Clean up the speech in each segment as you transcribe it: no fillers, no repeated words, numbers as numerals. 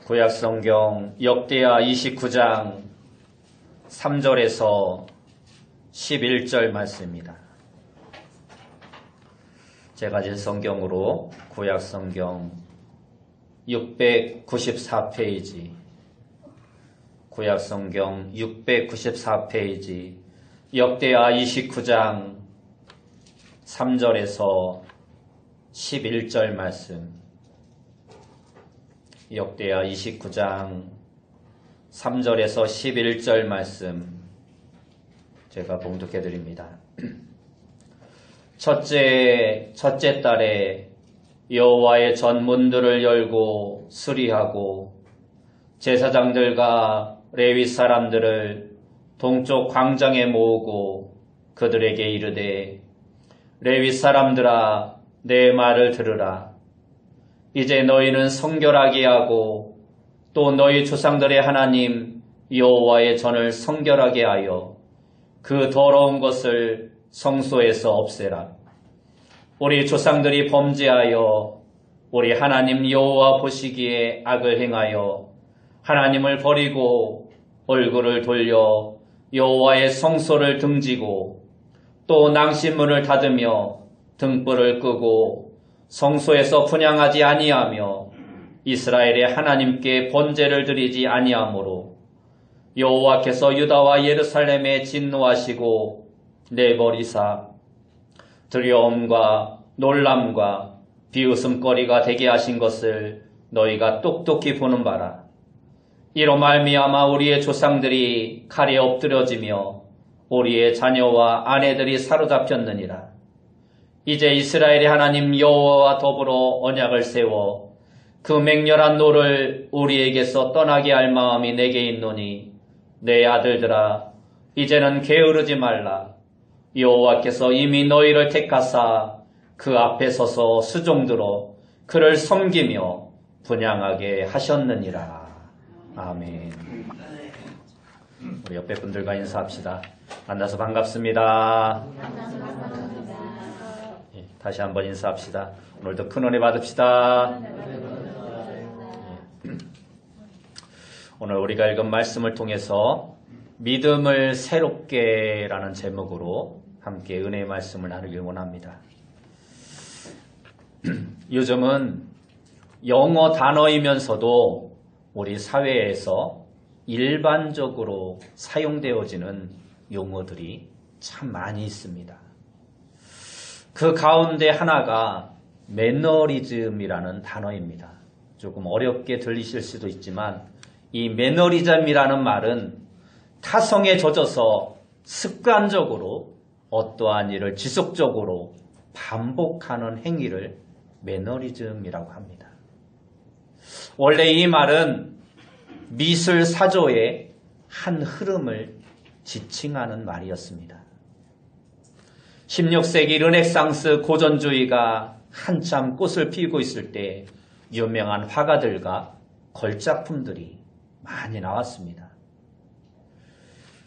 구약성경 역대하 29장 3절에서 11절 말씀입니다. 제가 진 성경으로 구약성경 694페이지, 구약성경 694페이지 역대하 29장 3절에서 11절 말씀, 역대하 29장 3절에서 11절 말씀 제가 봉독해 드립니다. 첫째 달에 여호와의 전문들을 열고 수리하고 제사장들과 레위 사람들을 동쪽 광장에 모으고 그들에게 이르되, 레위 사람들아, 내 말을 들으라. 이제 너희는 성결하게 하고 또 너희 조상들의 하나님 여호와의 전을 성결하게 하여 그 더러운 것을 성소에서 없애라. 우리 조상들이 범죄하여 우리 하나님 여호와 보시기에 악을 행하여 하나님을 버리고 얼굴을 돌려 여호와의 성소를 등지고 또 낭신문을 닫으며 등불을 끄고 성소에서 분향하지 아니하며 이스라엘의 하나님께 번제를 드리지 아니하므로 여호와께서 유다와 예루살렘에 진노하시고 내버리사 두려움과 놀람과 비웃음거리가 되게 하신 것을 너희가 똑똑히 보는 바라. 이로 말미암아 우리의 조상들이 칼에 엎드려지며 우리의 자녀와 아내들이 사로잡혔느니라. 이제 이스라엘의 하나님 여호와와 더불어 언약을 세워 그 맹렬한 노를 우리에게서 떠나게 할 마음이 내게 있노니, 내 아들들아, 이제는 게으르지 말라. 여호와께서 이미 너희를 택하사 그 앞에 서서 수종들어 그를 섬기며 분향하게 하셨느니라. 아멘. 우리 옆에 분들과 인사합시다. 만나서 반갑습니다. 다시 한번 인사합시다. 오늘도 큰 은혜 받읍시다. 오늘 우리가 읽은 말씀을 통해서 믿음을 새롭게 라는 제목으로 함께 은혜의 말씀을 나누길 원합니다. 요즘은 영어 단어이면서도 우리 사회에서 일반적으로 사용되어지는 용어들이 참 많이 있습니다. 그 가운데 하나가 매너리즘이라는 단어입니다. 조금 어렵게 들리실 수도 있지만 이 매너리즘이라는 말은 타성에 젖어서 습관적으로 어떠한 일을 지속적으로 반복하는 행위를 매너리즘이라고 합니다. 원래 이 말은 미술 사조의 한 흐름을 지칭하는 말이었습니다. 16세기 르네상스 고전주의가 한참 꽃을 피우고 있을 때 유명한 화가들과 걸작품들이 많이 나왔습니다.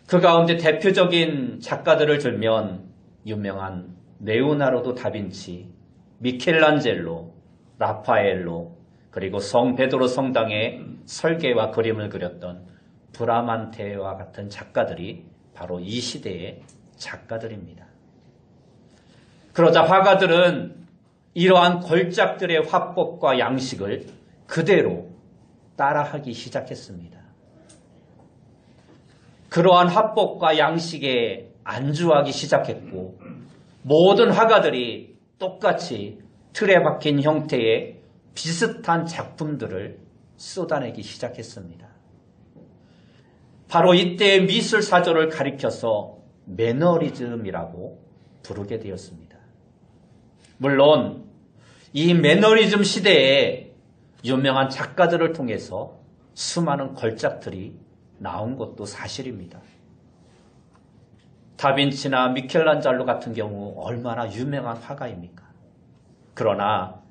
그 가운데 대표적인 작가들을 들면 유명한 레오나르도 다빈치, 미켈란젤로, 라파엘로, 그리고 성 베드로 성당의 설계와 그림을 그렸던 브라만테와 같은 작가들이 바로 이 시대의 작가들입니다. 그러자 화가들은 이러한 걸작들의 화법과 양식을 그대로 따라하기 시작했습니다. 그러한 화법과 양식에 안주하기 시작했고, 모든 화가들이 똑같이 틀에 박힌 형태의 비슷한 작품들을 쏟아내기 시작했습니다. 바로 이때의 미술 사조를 가리켜서 매너리즘이라고 부르게 되었습니다. 물론 이 매너리즘 시대에 유명한 작가들을 통해서 수많은 걸작들이 나온 것도 사실입니다. 다빈치나 미켈란젤로 같은 경우 얼마나 유명한 화가입니까? 그러나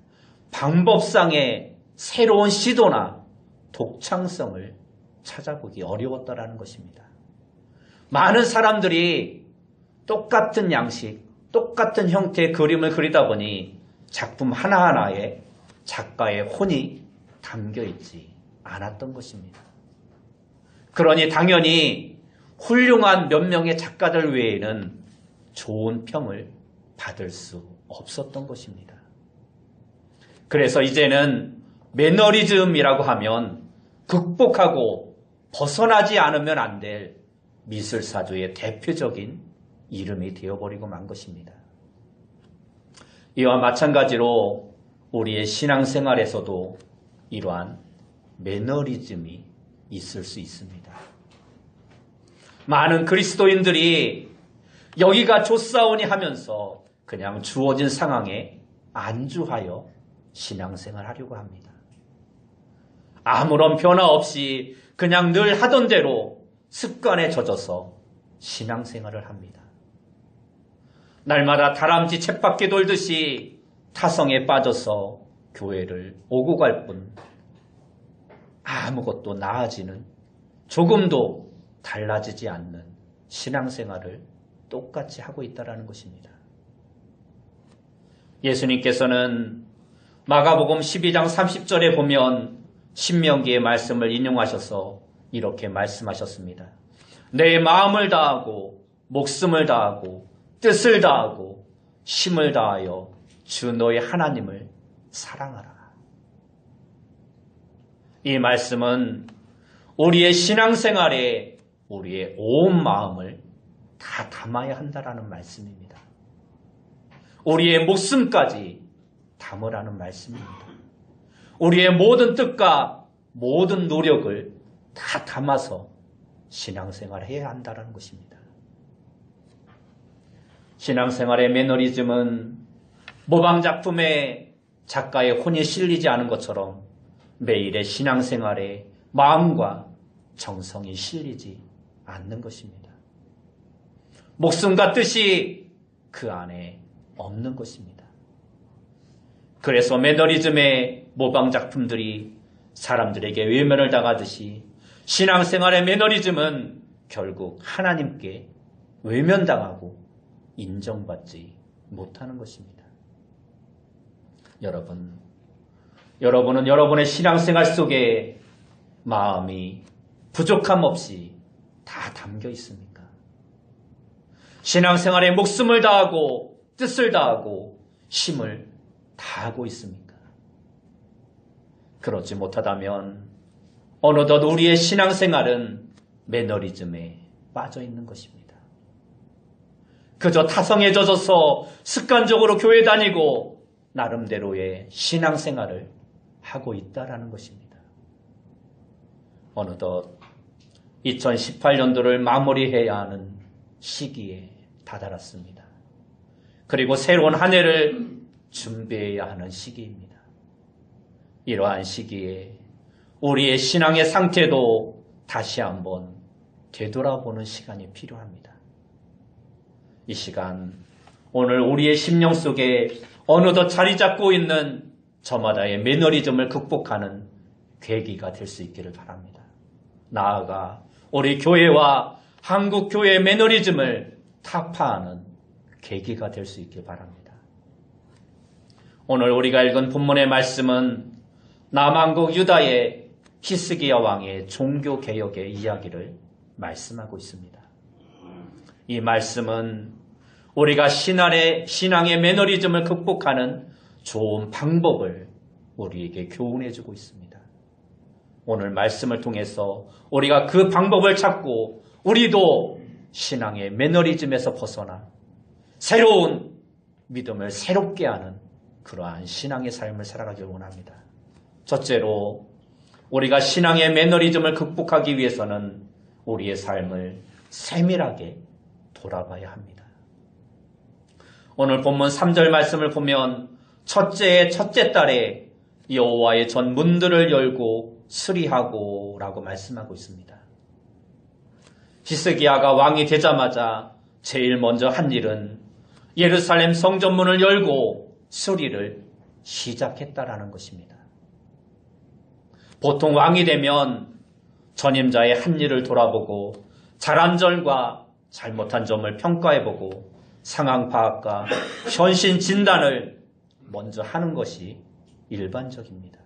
방법상의 새로운 시도나 독창성을 찾아보기 어려웠다라는 것입니다. 많은 사람들이 똑같은 양식, 똑같은 형태의 그림을 그리다 보니 작품 하나하나에 작가의 혼이 담겨있지 않았던 것입니다. 그러니 당연히 훌륭한 몇 명의 작가들 외에는 좋은 평을 받을 수 없었던 것입니다. 그래서 이제는 매너리즘이라고 하면 극복하고 벗어나지 않으면 안 될 미술사조의 대표적인 이름이 되어버리고 만 것입니다. 이와 마찬가지로 우리의 신앙생활에서도 이러한 매너리즘이 있을 수 있습니다. 많은 그리스도인들이 여기가 좋사오니 하면서 그냥 주어진 상황에 안주하여 신앙생활 하려고 합니다. 아무런 변화 없이 그냥 늘 하던 대로 습관에 젖어서 신앙생활을 합니다. 날마다 다람쥐 쳇바퀴 돌듯이 타성에 빠져서 교회를 오고 갈 뿐 아무것도 나아지는, 조금도 달라지지 않는 신앙생활을 똑같이 하고 있다는 것입니다. 예수님께서는 마가복음 12장 30절에 보면 신명기의 말씀을 인용하셔서 이렇게 말씀하셨습니다. 내 마음을 다하고 목숨을 다하고 뜻을 다하고 힘을 다하여 주 너의 하나님을 사랑하라. 이 말씀은 우리의 신앙생활에 우리의 온 마음을 다 담아야 한다라는 말씀입니다. 우리의 목숨까지 담으라는 말씀입니다. 우리의 모든 뜻과 모든 노력을 다 담아서 신앙생활을 해야 한다는 것입니다. 신앙생활의 매너리즘은 모방작품에 작가의 혼이 실리지 않은 것처럼 매일의 신앙생활에 마음과 정성이 실리지 않는 것입니다. 목숨과 뜻이 그 안에 없는 것입니다. 그래서 매너리즘의 모방작품들이 사람들에게 외면을 당하듯이 신앙생활의 매너리즘은 결국 하나님께 외면당하고 인정받지 못하는 것입니다. 여러분은 여러분의 신앙생활 속에 마음이 부족함 없이 다 담겨 있습니까? 신앙생활에 목숨을 다하고 뜻을 다하고 힘을 다하고 있습니까? 그렇지 못하다면 어느덧 우리의 신앙생활은 매너리즘에 빠져 있는 것입니다. 그저 타성에 젖어서 습관적으로 교회 다니고 나름대로의 신앙생활을 하고 있다라는 것입니다. 어느덧 2018년도를 마무리해야 하는 시기에 다다랐습니다. 그리고 새로운 한 해를 준비해야 하는 시기입니다. 이러한 시기에 우리의 신앙의 상태도 다시 한번 되돌아보는 시간이 필요합니다. 이 시간, 오늘 우리의 심령 속에 어느덧 자리 잡고 있는 저마다의 매너리즘을 극복하는 계기가 될 수 있기를 바랍니다. 나아가 우리 교회와 한국 교회의 매너리즘을 타파하는 계기가 될 수 있길 바랍니다. 오늘 우리가 읽은 본문의 말씀은 남왕국 유다의 히스기야 왕의 종교개혁의 이야기를 말씀하고 있습니다. 이 말씀은 우리가 신앙의 매너리즘을 극복하는 좋은 방법을 우리에게 교훈해 주고 있습니다. 오늘 말씀을 통해서 우리가 그 방법을 찾고 우리도 신앙의 매너리즘에서 벗어나 새로운 믿음을 새롭게 하는 그러한 신앙의 삶을 살아가길 원합니다. 첫째로 우리가 신앙의 매너리즘을 극복하기 위해서는 우리의 삶을 세밀하게 돌아봐야 합니다. 오늘 본문 3절 말씀을 보면 첫째의 첫째 달에 여호와의 전 문들을 열고 수리하고 라고 말씀하고 있습니다. 히스기야가 왕이 되자마자 제일 먼저 한 일은 예루살렘 성전문을 열고 수리를 시작했다라는 것입니다. 보통 왕이 되면 전임자의 한 일을 돌아보고 잘한 점과 잘못한 점을 평가해보고 상황 파악과 현신 진단을 먼저 하는 것이 일반적입니다.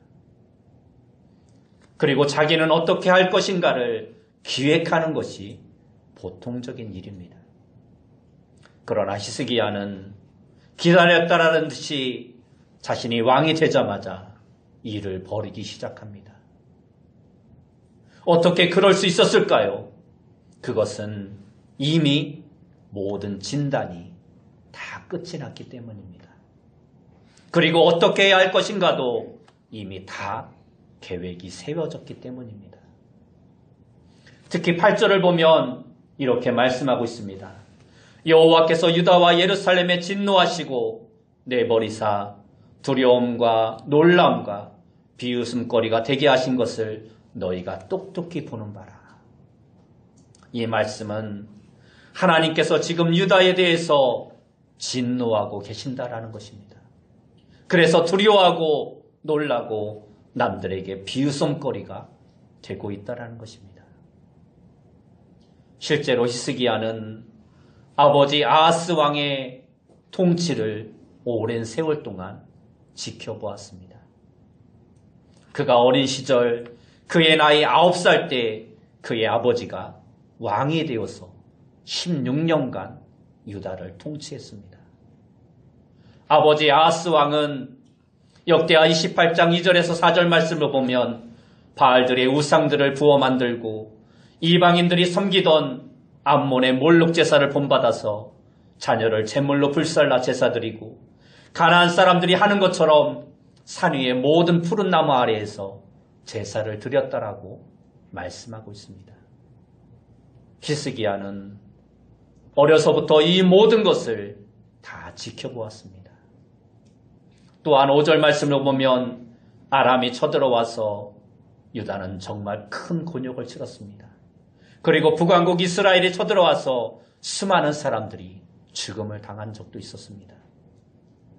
그리고 자기는 어떻게 할 것인가를 기획하는 것이 보통적인 일입니다. 그러나 히스기야는 기다렸다라는 듯이 자신이 왕이 되자마자 일을 벌이기 시작합니다. 어떻게 그럴 수 있었을까요? 그것은 이미 모든 진단이 다 끝이 났기 때문입니다. 그리고 어떻게 해야 할 것인가도 이미 다 계획이 세워졌기 때문입니다. 특히 8절을 보면 이렇게 말씀하고 있습니다. 여호와께서 유다와 예루살렘에 진노하시고 내버리사 두려움과 놀라움과 비웃음거리가 되게 하신 것을 너희가 똑똑히 보는 바라. 이 말씀은 하나님께서 지금 유다에 대해서 진노하고 계신다라는 것입니다. 그래서 두려워하고 놀라고 남들에게 비웃음거리가 되고 있다라는 것입니다. 실제로 히스기야는 아버지 아하스 왕의 통치를 오랜 세월 동안 지켜보았습니다. 그가 어린 시절 그의 나이 9살 때 그의 아버지가 왕이 되어서 16년간 유다를 통치했습니다. 아버지 아하스 왕은 역대하 28장 2절에서 4절 말씀을 보면 바알들의 우상들을 부어 만들고 이방인들이 섬기던 암몬의 몰록 제사를 본받아서 자녀를 제물로 불살라 제사드리고 가나안 사람들이 하는 것처럼 산 위의 모든 푸른 나무 아래에서 제사를 드렸다라고 말씀하고 있습니다. 히스기야는 어려서부터 이 모든 것을 다 지켜보았습니다. 또한 5절 말씀을 보면 아람이 쳐들어와서 유다는 정말 큰 곤욕을 치렀습니다. 그리고 북왕국 이스라엘이 쳐들어와서 수많은 사람들이 죽음을 당한 적도 있었습니다.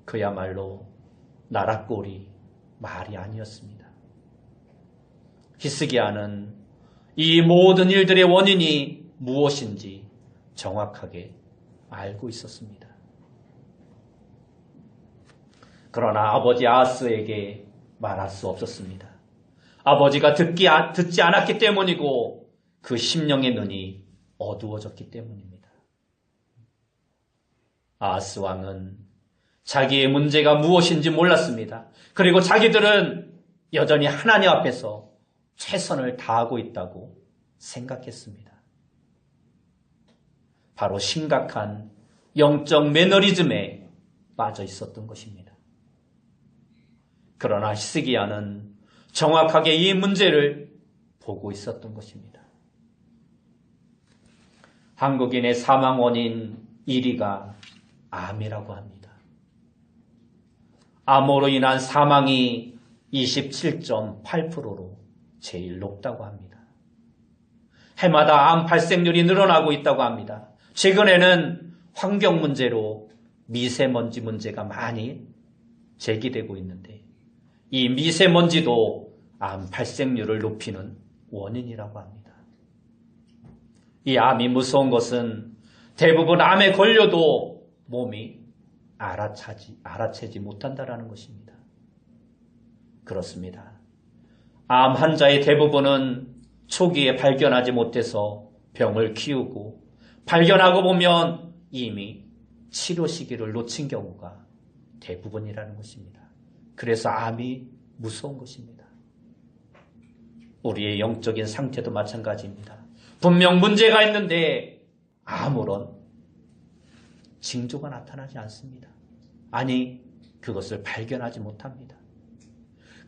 그야말로 나라꼴이 말이 아니었습니다. 히스기야는 이 모든 일들의 원인이 무엇인지 정확하게 알고 있었습니다. 그러나 아버지 아하스에게 말할 수 없었습니다. 아버지가 듣지 않았기 때문이고 그 심령의 눈이 어두워졌기 때문입니다. 아하스 왕은 자기의 문제가 무엇인지 몰랐습니다. 그리고 자기들은 여전히 하나님 앞에서 최선을 다하고 있다고 생각했습니다. 바로 심각한 영적 매너리즘에 빠져 있었던 것입니다. 그러나 히스기야는 정확하게 이 문제를 보고 있었던 것입니다. 한국인의 사망 원인 1위가 암이라고 합니다. 암으로 인한 사망이 27.8%로 제일 높다고 합니다. 해마다 암 발생률이 늘어나고 있다고 합니다. 최근에는 환경 문제로 미세먼지 문제가 많이 제기되고 있는데 이 미세먼지도 암 발생률을 높이는 원인이라고 합니다. 이 암이 무서운 것은 대부분 암에 걸려도 몸이 알아채지 못한다는 것입니다. 그렇습니다. 암 환자의 대부분은 초기에 발견하지 못해서 병을 키우고 발견하고 보면 이미 치료 시기를 놓친 경우가 대부분이라는 것입니다. 그래서 암이 무서운 것입니다. 우리의 영적인 상태도 마찬가지입니다. 분명 문제가 있는데 아무런 징조가 나타나지 않습니다. 아니, 그것을 발견하지 못합니다.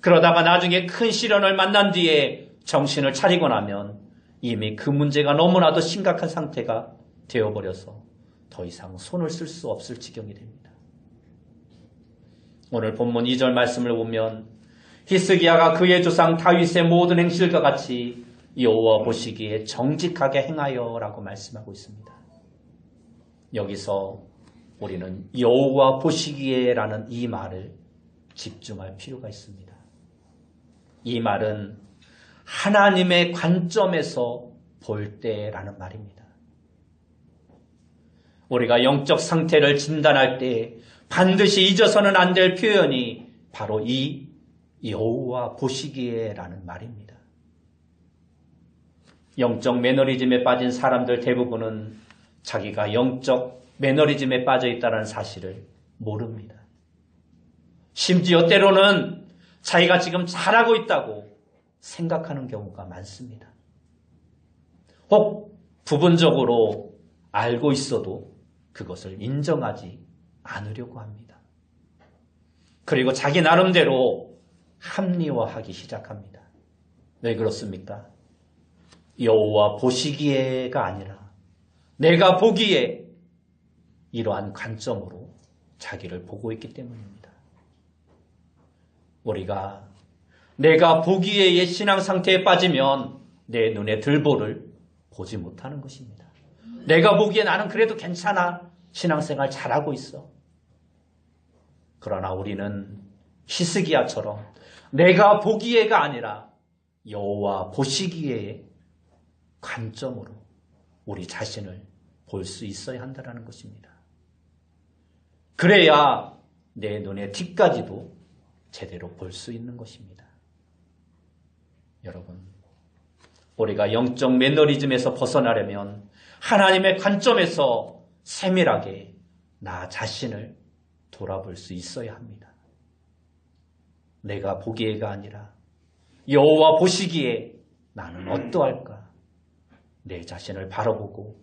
그러다가 나중에 큰 시련을 만난 뒤에 정신을 차리고 나면 이미 그 문제가 너무나도 심각한 상태가 되어버려서 더 이상 손을 쓸 수 없을 지경이 됩니다. 오늘 본문 2절 말씀을 보면 히스기야가 그의 조상 다윗의 모든 행실과 같이 여호와 보시기에 정직하게 행하여 라고 말씀하고 있습니다. 여기서 우리는 여호와 보시기에 라는 이 말을 집중할 필요가 있습니다. 이 말은 하나님의 관점에서 볼 때라는 말입니다. 우리가 영적 상태를 진단할 때 반드시 잊어서는 안 될 표현이 바로 이 여호와 보시기에 라는 말입니다. 영적 매너리즘에 빠진 사람들 대부분은 자기가 영적 매너리즘에 빠져 있다는 사실을 모릅니다. 심지어 때로는 자기가 지금 잘하고 있다고 생각하는 경우가 많습니다. 혹 부분적으로 알고 있어도 그것을 인정하지 않으려고 합니다. 그리고 자기 나름대로 합리화하기 시작합니다. 왜 그렇습니까? 여호와 보시기에가 아니라 내가 보기에 이러한 관점으로 자기를 보고 있기 때문입니다. 우리가 내가 보기에의 신앙 상태에 빠지면 내 눈에 들보를 보지 못하는 것입니다. 내가 보기에 나는 그래도 괜찮아. 신앙생활 잘하고 있어. 그러나 우리는 히스기야처럼 내가 보기에가 아니라 여호와 보시기에의 관점으로 우리 자신을 볼 수 있어야 한다는 것입니다. 그래야 내 눈의 뒤까지도 제대로 볼 수 있는 것입니다. 여러분, 우리가 영적 매너리즘에서 벗어나려면 하나님의 관점에서 세밀하게 나 자신을 돌아볼 수 있어야 합니다. 내가 보기에가 아니라 여호와 보시기에 나는 어떠할까? 내 자신을 바라보고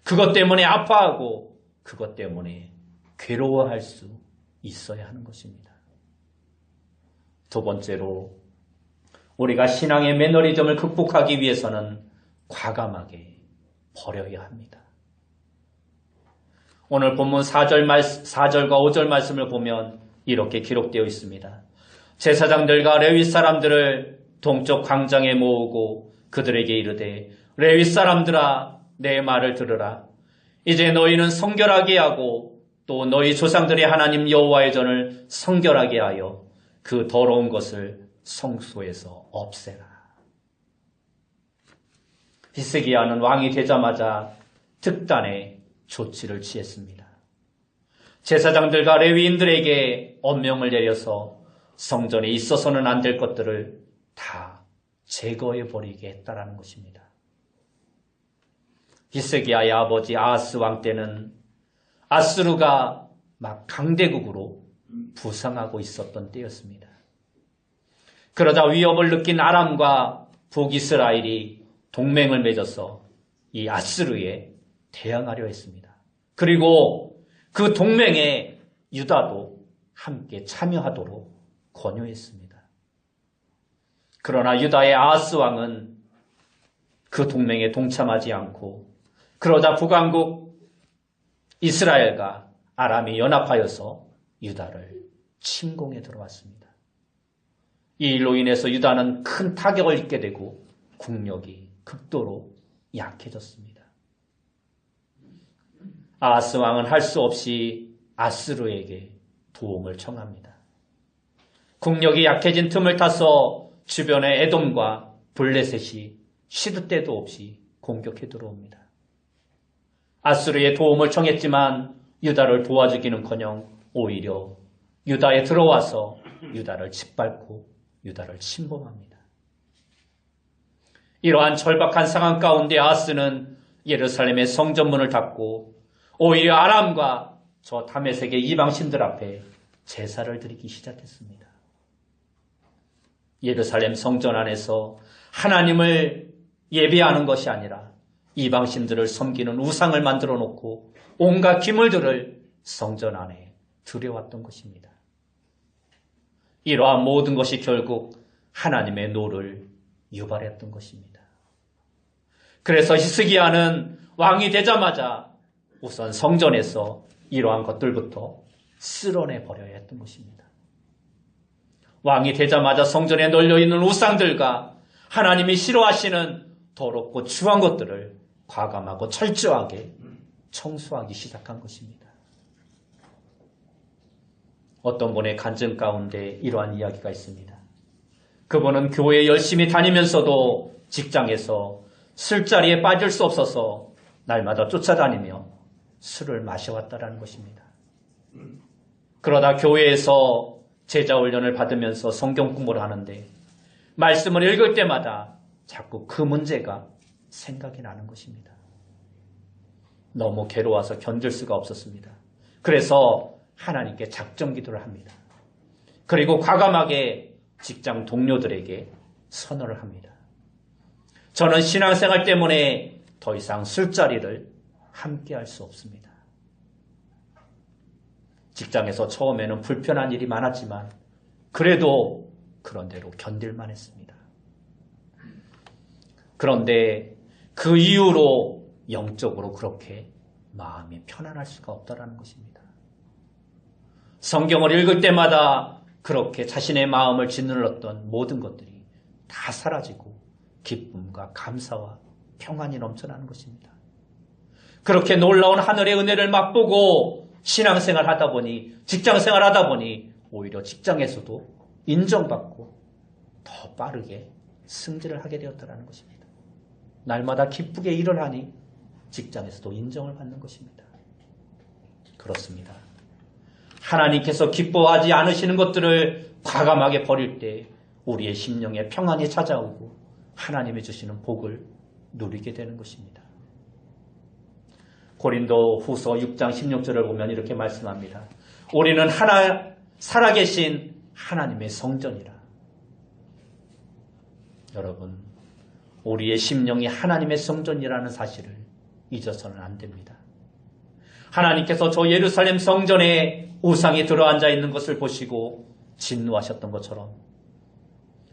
그것 때문에 아파하고 그것 때문에 괴로워할 수 있어야 하는 것입니다. 두 번째로 우리가 신앙의 매너리즘을 극복하기 위해서는 과감하게 버려야 합니다. 오늘 본문 4절과 5절 말씀을 보면 이렇게 기록되어 있습니다. 제사장들과 레위 사람들을 동쪽 광장에 모으고 그들에게 이르되 레위 사람들아 내 말을 들으라. 이제 너희는 성결하게 하고 또 너희 조상들의 하나님 여호와의 전을 성결하게 하여 그 더러운 것을 성소에서 없애라. 히스기야는 왕이 되자마자 특단의 조치를 취했습니다. 제사장들과 레위인들에게 엄명을 내려서 성전에 있어서는 안 될 것들을 다 제거해 버리게 했다라는 것입니다. 히스기야의 아버지 아하스 왕 때는 아수르가 막 강대국으로 부상하고 있었던 때였습니다. 그러자 위협을 느낀 아람과 북이스라엘이 동맹을 맺어서 이 아수르에 대항하려 했습니다. 그리고 그 동맹에 유다도 함께 참여하도록 권유했습니다. 그러나 유다의 아하스 왕은 그 동맹에 동참하지 않고 그러자 북왕국 이스라엘과 아람이 연합하여서 유다를 침공해 들어왔습니다. 이 일로 인해서 유다는 큰 타격을 입게 되고 국력이 극도로 약해졌습니다. 아하스 왕은 할 수 없이 아스루에게 도움을 청합니다. 국력이 약해진 틈을 타서 주변의 에돔과 블레셋이 시도 때도 없이 공격해 들어옵니다. 아수르의 도움을 청했지만 유다를 도와주기는커녕 오히려 유다에 들어와서 유다를 짓밟고 유다를 침범합니다. 이러한 절박한 상황 가운데 아하스는 예루살렘의 성전문을 닫고 오히려 아람과 저 다메섹의 이방신들 앞에 제사를 드리기 시작했습니다. 예루살렘 성전 안에서 하나님을 예배하는 것이 아니라 이방신들을 섬기는 우상을 만들어 놓고 온갖 기물들을 성전 안에 들여왔던 것입니다. 이러한 모든 것이 결국 하나님의 노를 유발했던 것입니다. 그래서 히스기야는 왕이 되자마자 우선 성전에서 이러한 것들부터 쓸어내 버려야 했던 것입니다. 왕이 되자마자 성전에 널려있는 우상들과 하나님이 싫어하시는 더럽고 추한 것들을 과감하고 철저하게 청소하기 시작한 것입니다. 어떤 분의 간증 가운데 이러한 이야기가 있습니다. 그분은 교회에 열심히 다니면서도 직장에서 술자리에 빠질 수 없어서 날마다 쫓아다니며 술을 마셔왔다라는 것입니다. 그러다 교회에서 제자 훈련을 받으면서 성경 공부를 하는데 말씀을 읽을 때마다 자꾸 그 문제가 생각이 나는 것입니다. 너무 괴로워서 견딜 수가 없었습니다. 그래서 하나님께 작정 기도를 합니다. 그리고 과감하게 직장 동료들에게 선언을 합니다. 저는 신앙생활 때문에 더 이상 술자리를 함께 할 수 없습니다. 직장에서 처음에는 불편한 일이 많았지만 그래도 그런 대로 견딜만 했습니다. 그런데 그 이후로 영적으로 그렇게 마음이 편안할 수가 없다는 것입니다. 성경을 읽을 때마다 그렇게 자신의 마음을 짓눌렀던 모든 것들이 다 사라지고 기쁨과 감사와 평안이 넘쳐나는 것입니다. 그렇게 놀라운 하늘의 은혜를 맛보고 신앙생활 하다 보니, 직장생활 하다 보니 오히려 직장에서도 인정받고 더 빠르게 승진을 하게 되었다는 것입니다. 날마다 기쁘게 일을 하니 직장에서도 인정을 받는 것입니다. 그렇습니다. 하나님께서 기뻐하지 않으시는 것들을 과감하게 버릴 때 우리의 심령에 평안이 찾아오고 하나님이 주시는 복을 누리게 되는 것입니다. 고린도 후서 6장 16절을 보면 이렇게 말씀합니다. 우리는 살아계신 하나님의 성전이라. 여러분, 우리의 심령이 하나님의 성전이라는 사실을 잊어서는 안 됩니다. 하나님께서 저 예루살렘 성전에 우상이 들어앉아 있는 것을 보시고 진노하셨던 것처럼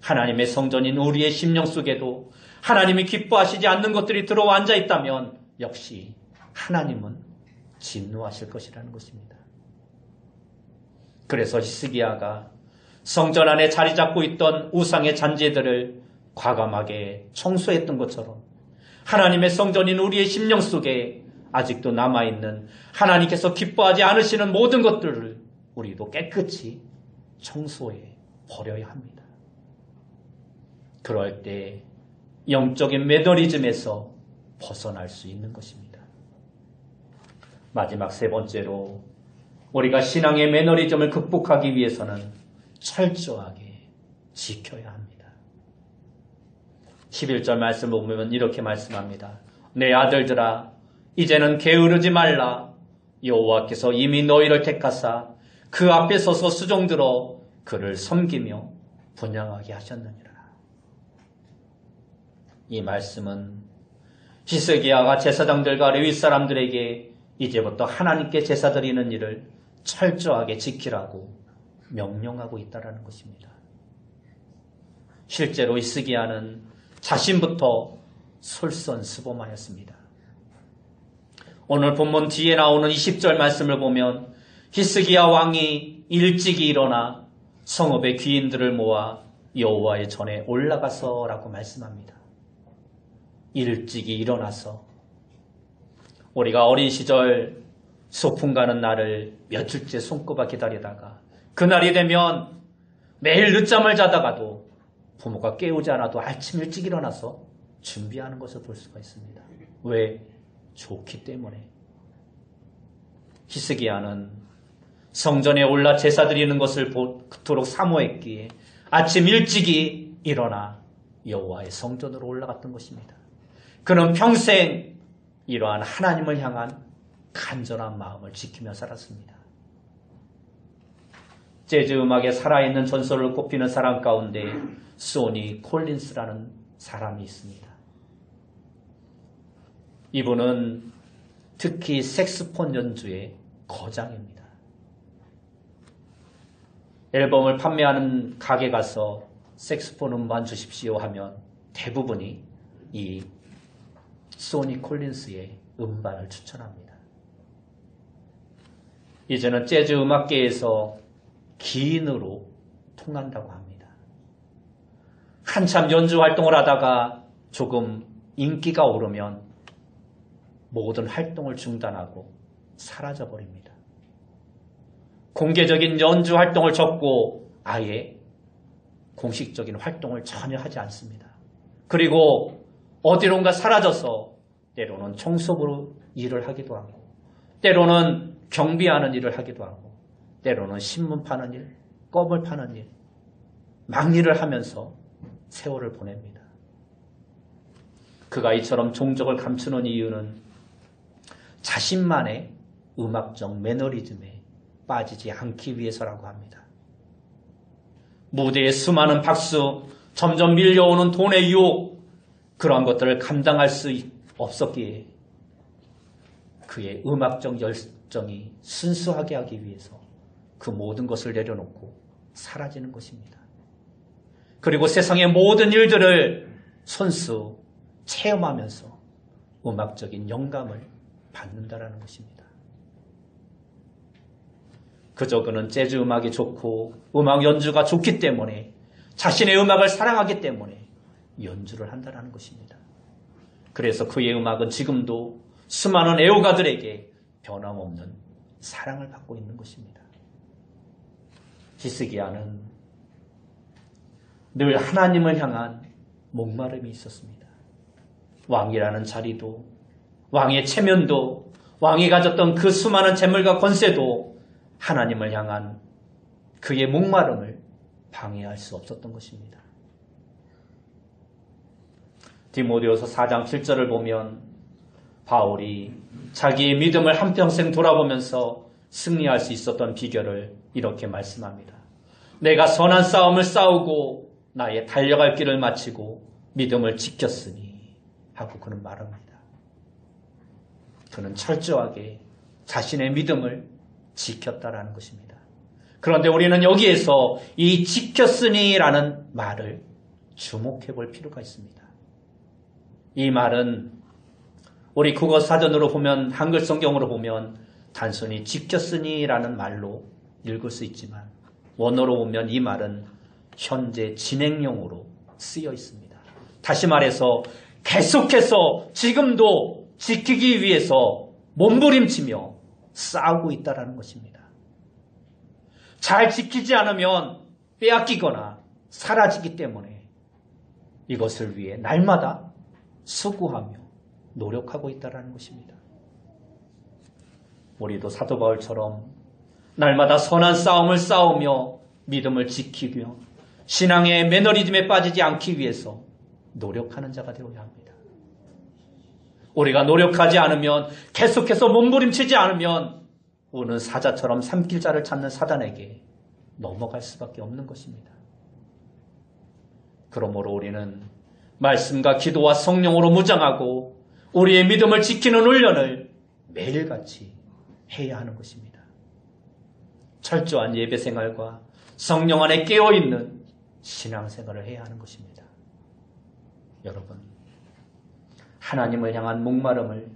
하나님의 성전인 우리의 심령 속에도 하나님이 기뻐하시지 않는 것들이 들어와 앉아 있다면 역시 하나님은 진노하실 것이라는 것입니다. 그래서 히스기야가 성전 안에 자리 잡고 있던 우상의 잔재들을 과감하게 청소했던 것처럼 하나님의 성전인 우리의 심령 속에 아직도 남아있는 하나님께서 기뻐하지 않으시는 모든 것들을 우리도 깨끗이 청소해 버려야 합니다. 그럴 때 영적인 매너리즘에서 벗어날 수 있는 것입니다. 마지막 세 번째로 우리가 신앙의 매너리즘을 극복하기 위해서는 철저하게 지켜야 합니다. 11절 말씀을 보면 이렇게 말씀합니다. 내 아들들아 이제는 게으르지 말라. 여호와께서 이미 너희를 택하사 그 앞에 서서 수종들어 그를 섬기며 분향하게 하셨느니라. 이 말씀은 히스기야가 제사장들과 레위 사람들에게 이제부터 하나님께 제사 드리는 일을 철저하게 지키라고 명령하고 있다는 것입니다. 실제로 히스기야는 자신부터 솔선수범하였습니다. 오늘 본문 뒤에 나오는 20절 말씀을 보면 히스기야 왕이 일찍이 일어나 성읍의 귀인들을 모아 여호와의 전에 올라가서라고 말씀합니다. 일찍이 일어나서 우리가 어린 시절 소풍 가는 날을 며칠째 손꼽아 기다리다가 그날이 되면 매일 늦잠을 자다가도 부모가 깨우지 않아도 아침 일찍 일어나서 준비하는 것을 볼 수가 있습니다. 왜? 좋기 때문에. 히스기야는 성전에 올라 제사 드리는 것을 그토록 사모했기에 아침 일찍이 일어나 여호와의 성전으로 올라갔던 것입니다. 그는 평생 이러한 하나님을 향한 간절한 마음을 지키며 살았습니다. 재즈 음악에 살아있는 전설을 꼽히는 사람 가운데 소니 콜린스라는 사람이 있습니다. 이분은 특히 색스폰 연주의 거장입니다. 앨범을 판매하는 가게 가서 색스폰 음반 주십시오 하면 대부분이 이 소니 콜린스의 음반을 추천합니다. 이제는 재즈 음악계에서 기인으로 통한다고 합니다. 한참 연주 활동을 하다가 조금 인기가 오르면 모든 활동을 중단하고 사라져버립니다. 공개적인 연주 활동을 접고 아예 공식적인 활동을 전혀 하지 않습니다. 그리고 어디론가 사라져서 때로는 청소부로 일을 하기도 하고 때로는 경비하는 일을 하기도 하고 때로는 신문 파는 일, 껌을 파는 일, 막일을 하면서 세월을 보냅니다. 그가 이처럼 종족을 감추는 이유는 자신만의 음악적 매너리즘에 빠지지 않기 위해서라고 합니다. 무대에 수많은 박수, 점점 밀려오는 돈의 유혹, 그러한 것들을 감당할 수 없었기에 그의 음악적 열정이 순수하게 하기 위해서 그 모든 것을 내려놓고 사라지는 것입니다. 그리고 세상의 모든 일들을 손수 체험하면서 음악적인 영감을 받는다라는 것입니다. 그저 그는 재즈 음악이 좋고 음악 연주가 좋기 때문에 자신의 음악을 사랑하기 때문에 연주를 한다는 것입니다. 그래서 그의 음악은 지금도 수많은 애호가들에게 변함없는 사랑을 받고 있는 것입니다. 히스기야는 늘 하나님을 향한 목마름이 있었습니다. 왕이라는 자리도, 왕의 체면도, 왕이 가졌던 그 수많은 재물과 권세도 하나님을 향한 그의 목마름을 방해할 수 없었던 것입니다. 디모데후서 4장 7절을 보면 바울이 자기의 믿음을 한평생 돌아보면서 승리할 수 있었던 비결을 이렇게 말씀합니다. 내가 선한 싸움을 싸우고 나의 달려갈 길을 마치고 믿음을 지켰으니 하고 그는 말합니다. 그는 철저하게 자신의 믿음을 지켰다라는 것입니다. 그런데 우리는 여기에서 이 지켰으니라는 말을 주목해 볼 필요가 있습니다. 이 말은 우리 국어 사전으로 보면, 한글 성경으로 보면 단순히 지켰으니라는 말로 읽을 수 있지만 원어로 보면 이 말은 현재 진행형으로 쓰여 있습니다. 다시 말해서 계속해서 지금도 지키기 위해서 몸부림치며 싸우고 있다는 것입니다. 잘 지키지 않으면 빼앗기거나 사라지기 때문에 이것을 위해 날마다 수고하며 노력하고 있다는 것입니다. 우리도 사도 바울처럼 날마다 선한 싸움을 싸우며 믿음을 지키며 신앙의 매너리즘에 빠지지 않기 위해서 노력하는 자가 되어야 합니다. 우리가 노력하지 않으면, 계속해서 몸부림치지 않으면 우는 사자처럼 삼킬자를 찾는 사단에게 넘어갈 수밖에 없는 것입니다. 그러므로 우리는 말씀과 기도와 성령으로 무장하고 우리의 믿음을 지키는 훈련을 매일같이 해야 하는 것입니다. 철저한 예배 생활과 성령 안에 깨어있는 신앙생활을 해야 하는 것입니다. 여러분, 하나님을 향한 목마름을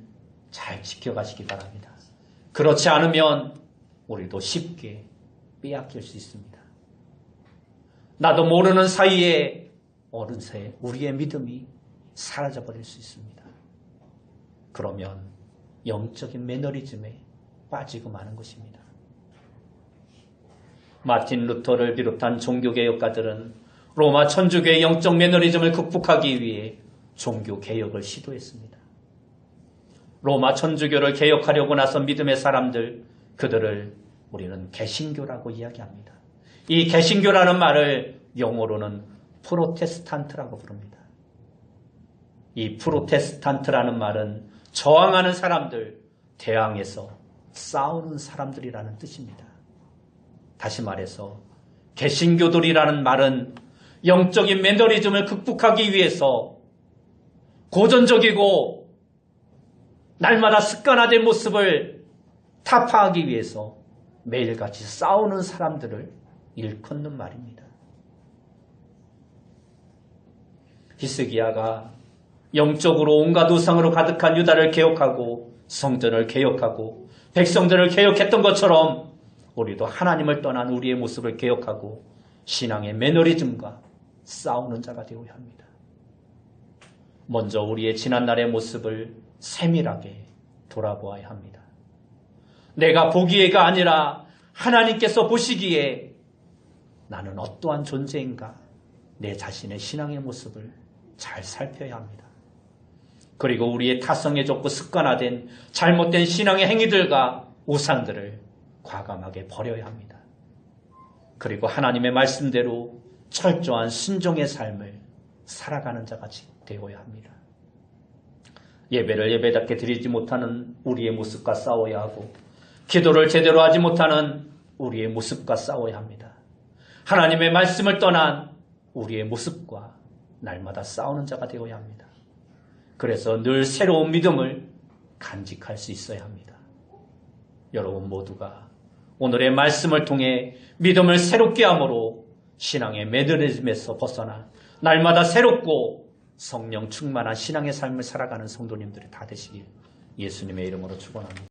잘 지켜가시기 바랍니다. 그렇지 않으면 우리도 쉽게 빼앗길 수 있습니다. 나도 모르는 사이에 어느새 우리의 믿음이 사라져버릴 수 있습니다. 그러면 영적인 매너리즘에 빠지고 마는 것입니다. 마틴 루터를 비롯한 종교개혁가들은 로마 천주교의 영적 매너리즘을 극복하기 위해 종교개혁을 시도했습니다. 로마 천주교를 개혁하려고 나선 믿음의 사람들, 그들을 우리는 개신교라고 이야기합니다. 이 개신교라는 말을 영어로는 프로테스탄트라고 부릅니다. 이 프로테스탄트라는 말은 저항하는 사람들, 대항해서 싸우는 사람들이라는 뜻입니다. 다시 말해서 개신교들이라는 말은 영적인 매너리즘을 극복하기 위해서 고전적이고 날마다 습관화된 모습을 타파하기 위해서 매일같이 싸우는 사람들을 일컫는 말입니다. 히스기야가 영적으로 온갖 우상으로 가득한 유다를 개혁하고 성전을 개혁하고 백성들을 개혁했던 것처럼 우리도 하나님을 떠난 우리의 모습을 개혁하고 신앙의 매너리즘과 싸우는 자가 되어야 합니다. 먼저 우리의 지난날의 모습을 세밀하게 돌아보아야 합니다. 내가 보기에가 아니라 하나님께서 보시기에 나는 어떠한 존재인가, 내 자신의 신앙의 모습을 잘 살펴야 합니다. 그리고 우리의 타성에 젖고 습관화된 잘못된 신앙의 행위들과 우상들을 과감하게 버려야 합니다. 그리고 하나님의 말씀대로 철저한 순종의 삶을 살아가는 자가 되어야 합니다. 예배를 예배답게 드리지 못하는 우리의 모습과 싸워야 하고 기도를 제대로 하지 못하는 우리의 모습과 싸워야 합니다. 하나님의 말씀을 떠난 우리의 모습과 날마다 싸우는 자가 되어야 합니다. 그래서 늘 새로운 믿음을 간직할 수 있어야 합니다. 여러분 모두가 오늘의 말씀을 통해 믿음을 새롭게 함으로 신앙의 매너리즘에서 벗어나 날마다 새롭고 성령 충만한 신앙의 삶을 살아가는 성도님들이 다 되시길 예수님의 이름으로 축원합니다.